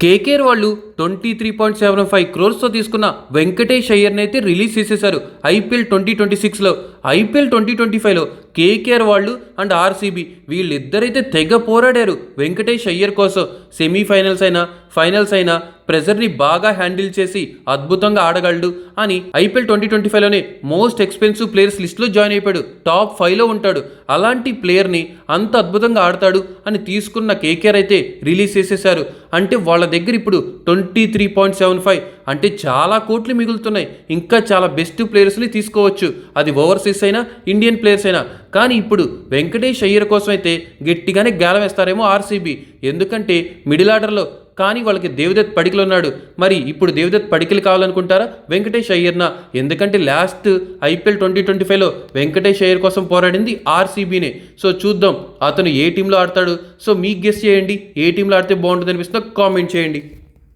KKR వాళ్ళు 23.75 crores తీసుకున్న వెంకటేష్ అయ్యర్ని అయితే రిలీజ్ చేసేశారు ఐపీఎల్ 2026లో. ఐపీఎల్ 2025లో కేకేఆర్ వాళ్ళు అండ్ ఆర్సీబీ వీళ్ళిద్దరైతే తెగ పోరాడారు వెంకటేష్ అయ్యర్ కోసం. సెమీఫైనల్స్ అయినా ఫైనల్స్ అయినా ప్రెజర్ని బాగా హ్యాండిల్ చేసి అద్భుతంగా ఆడగలడు అని ఐపీఎల్ 2025లోనే మోస్ట్ ఎక్స్పెన్సివ్ ప్లేయర్స్ లిస్ట్లో జాయిన్ అయిపోయాడు. టాప్ 5లో ఉంటాడు. అలాంటి ప్లేయర్ని అంత అద్భుతంగా ఆడతాడు అని తీసుకున్న కేకేఆర్ అయితే రిలీజ్ చేసేశారు. అంటే వాళ్ళ దగ్గర ఇప్పుడు 23.75 అంటే చాలా కోట్లు మిగులుతున్నాయి. ఇంకా చాలా బెస్ట్ ప్లేయర్స్ని తీసుకోవచ్చు, అది ఓవర్సీస్ అయినా ఇండియన్ ప్లేయర్స్ అయినా. కానీ ఇప్పుడు వెంకటేష్ అయ్యర్ కోసం అయితే గట్టిగానే గేలం వేస్తారేమో ఆర్సీబీ. ఎందుకంటే మిడిల్ ఆర్డర్లో కానీ వాళ్ళకి దేవదత్ పడికల్ ఉన్నాడు. మరి ఇప్పుడు దేవదత్ పడికల్ కావాలనుకుంటారా వెంకటేష్ అయ్యర్నా? ఎందుకంటే లాస్ట్ ఐపీఎల్ 2025లో వెంకటేష్ అయ్యర్ కోసం పోరాడింది ఆర్సీబీనే. సో చూద్దాం అతను ఏ టీంలో ఆడతాడు. సో మీకు గెస్ చేయండి, ఏ టీంలో ఆడితే బాగుంటుంది అనిపిస్తుందో కామెంట్ చేయండి.